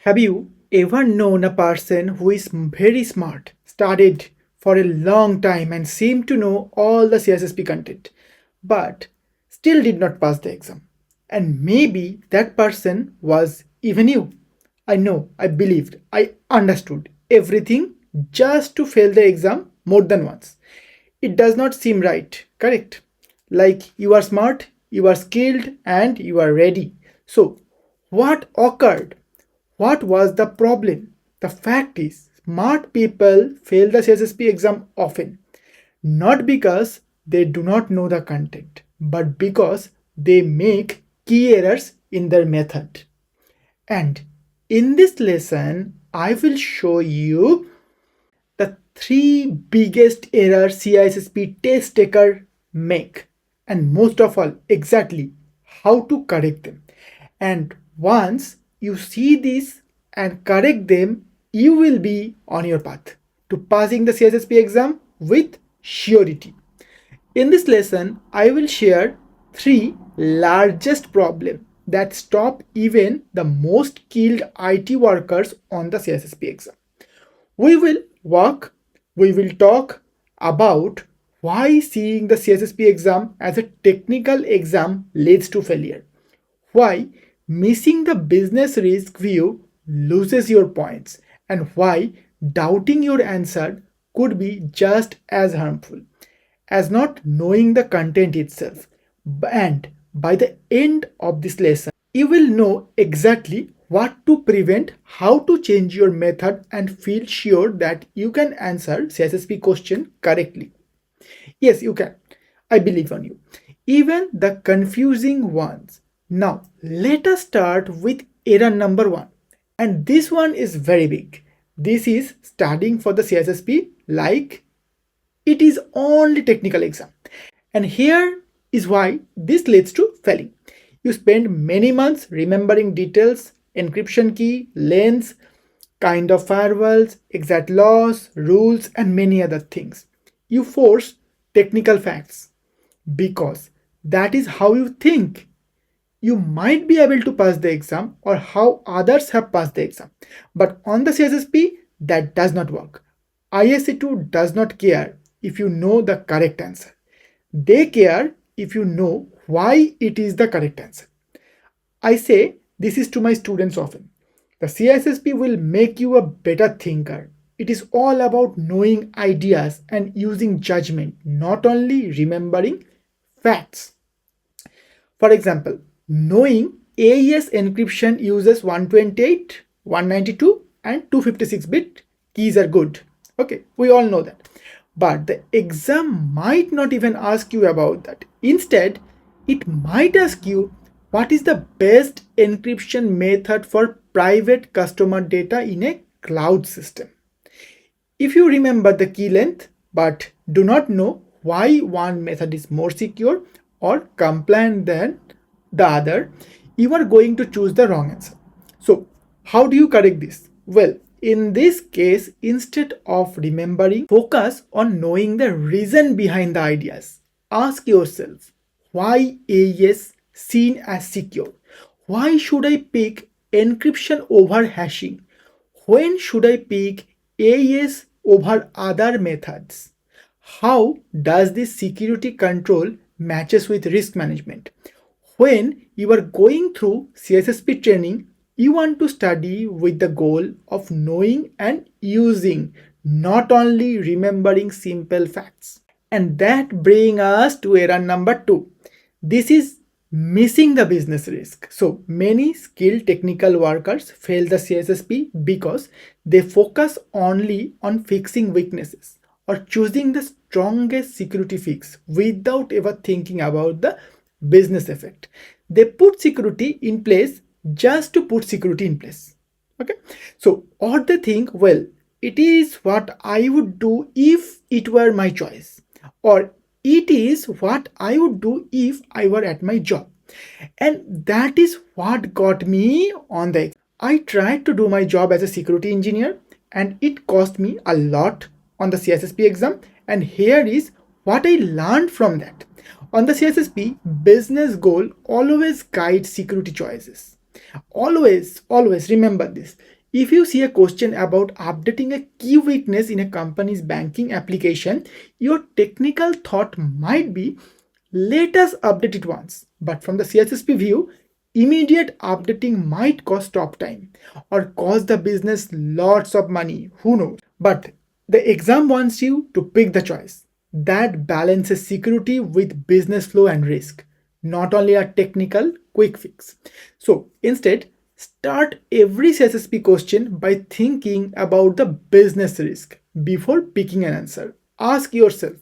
Have you ever known a person who is very smart, studied for a long time, and seemed to know all the CISSP content, but still did not pass the exam? And maybe that person was even you. I know, I believed, I understood everything just to fail the exam more than once. It does not seem right, correct? Like you are smart, you are skilled, and you are ready. So, what occurred? What was the problem? The fact is, smart people fail the CSSP exam often, not because they do not know the content, but because they make key errors in their method. And in this lesson, I will show you the three biggest errors CISSP test taker make, and most of all, exactly how to correct them. And once you see this and correct them, you will be on your path to passing the CISSP exam with surety. In this lesson, I will share three largest problems that stop even the most skilled IT workers on the CISSP exam. We will work, we will talk about why seeing the CISSP exam as a technical exam leads to failure, why missing the business risk view loses your points, and why doubting your answer could be just as harmful as not knowing the content itself. And by the end of this lesson, you will know exactly what to prevent, how to change your method, and feel sure that you can answer CSSP question correctly. Yes, you can. I believe on you. Even the confusing ones. Now, let us start with error number one. And this one is very big. This is studying for the CSSP like it is only technical exam. And here is why this leads to failing. You spend many months remembering details, encryption key, lanes, kind of firewalls, exact laws, rules, and many other things. You force technical facts because that is how you think you might be able to pass the exam or how others have passed the exam. But on the CSSP, that does not work. ISC2 does not care if you know the correct answer. They care if you know why it is the correct answer. I say this is to my students often. The CISSP will make you a better thinker. It is all about knowing ideas and using judgment, not only remembering facts. For example, knowing AES encryption uses 128, 192, and 256-bit keys are good. Okay, we all know that. But the exam might not even ask you about that. Instead, it might ask you what is the best encryption method for private customer data in a cloud system. If you remember the key length but do not know why one method is more secure or compliant than the other, you are going to choose the wrong answer. So, how do you correct this? Well, in this case, instead of remembering, focus on knowing the reason behind the ideas. Ask yourself, why AES seen as secure? Why should I pick encryption over hashing? When should I pick AES over other methods? How does this security control matches with risk management? When you are going through CSSP training, you want to study with the goal of knowing and using, not only remembering simple facts. And that brings us to error number two. This is missing the business risk. So many skilled technical workers fail the CSSP because they focus only on fixing weaknesses or choosing the strongest security fix without ever thinking about the business effect. They put security in place just to put security in place. Okay, so or they think, well, it is what I would do if it were my choice, or it is what I would do if I were at my job. And that is what got me on the. I tried to do my job as a security engineer and it cost me a lot on the CSSP exam. And here is what I learned from that. On the CSSP, business goal always guides security choices. Always remember this. If you see a question about updating a key weakness in a company's banking application, your technical thought might be, let us update it once. But from the CISSP view, immediate updating might cost stop time or cost the business lots of money. Who knows? But the exam wants you to pick the choice that balances security with business flow and risk, not only a technical quick fix. So instead, start every CSSP question by thinking about the business risk before picking an answer. Ask yourself,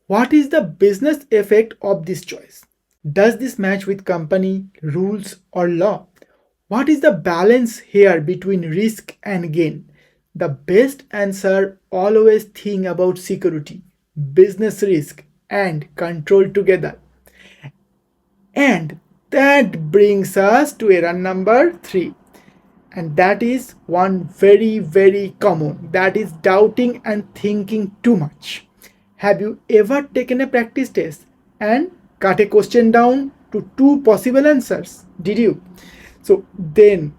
what is the business effect of this choice? Does this match with company rules or law? What is the balance here between risk and gain? The best answer always think about security, business risk, and control together. And that brings us to error number 3. And that is one very common, that is doubting and thinking too much. Have you ever taken a practice test and cut a question down to 2 possible answers? Did you? So then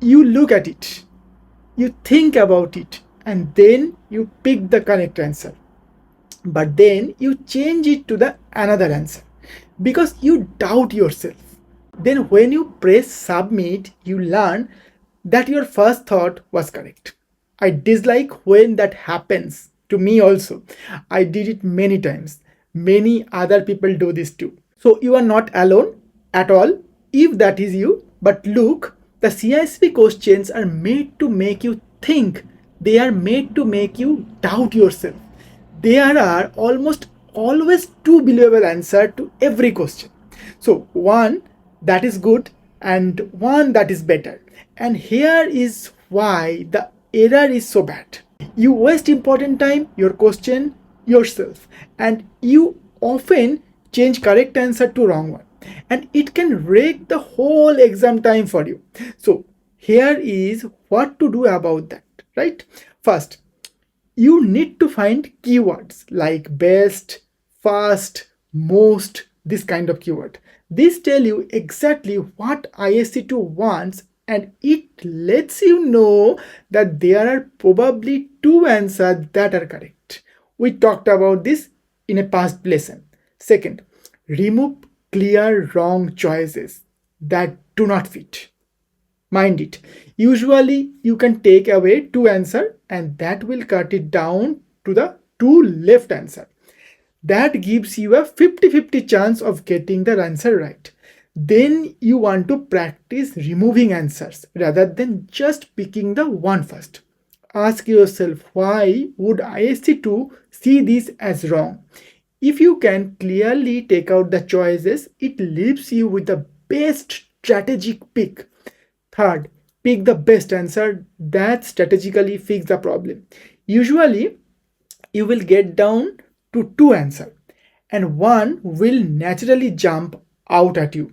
you look at it, you think about it, and then you pick the correct answer. But then you change it to the another answer because you doubt yourself. Then when you press submit, you learn that your first thought was correct. I dislike when that happens to me also. I did it many times. Many other people do this too. So you are not alone at all if that is you. But look, the CISP questions are made to make you think. They are made to make you doubt yourself. There are almost always 2 believable answers to every question. So one that is good and one that is better. And here is why the error is so bad. You waste important time, your question yourself, and you often change correct answer to wrong one. And it can wreck the whole exam time for you. So here is what to do about that, right? First, you need to find keywords like best, fast, most, this kind of keyword. These tell you exactly what ISC2 wants, and it lets you know that there are probably 2 answers that are correct. We talked about this in a past lesson. Second, remove clear wrong choices that do not fit. Mind it, usually you can take away 2 answers and that will cut it down to the 2 left answer. That gives you a 50-50 chance of getting the answer right. Then you want to practice removing answers rather than just picking the one first. Ask yourself, why would ISC2 see this as wrong? If you can clearly take out the choices, it leaves you with the best strategic pick. Third, pick the best answer that strategically fix the problem. Usually, you will get down to 2 answers and one will naturally jump out at you.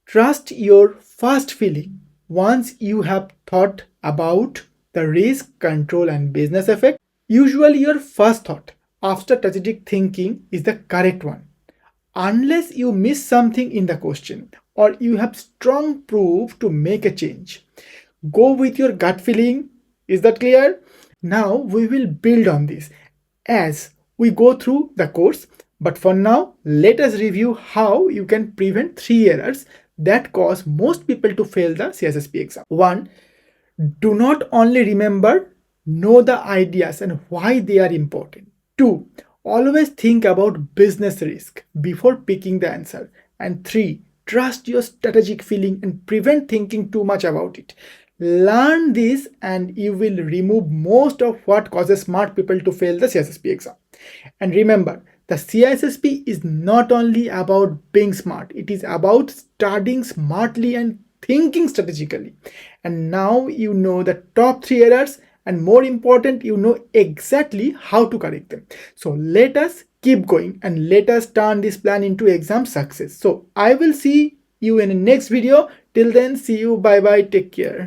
Trust your first feeling. Once you have thought about the risk, control, and business effect, usually your first thought after strategic thinking is the correct one. Unless you miss something in the question or you have strong proof to make a change. Go with your gut feeling. Is that clear? Now we will build on this as we go through the course. But for now, let us review how you can prevent 3 errors that cause most people to fail the CISSP exam. 1. Do not only remember, know the ideas and why they are important. 2. Always think about business risk before picking the answer. And 3. Trust your strategic feeling and prevent thinking too much about it. Learn this and you will remove most of what causes smart people to fail the CISSP exam. And remember, the CISSP is not only about being smart, it is about studying smartly and thinking strategically. And now you know the top 3 errors, and more important, you know exactly how to correct them. So let us keep going and let us turn this plan into exam success. So I will see you in the next video. Till then, see you. Bye bye. Take care.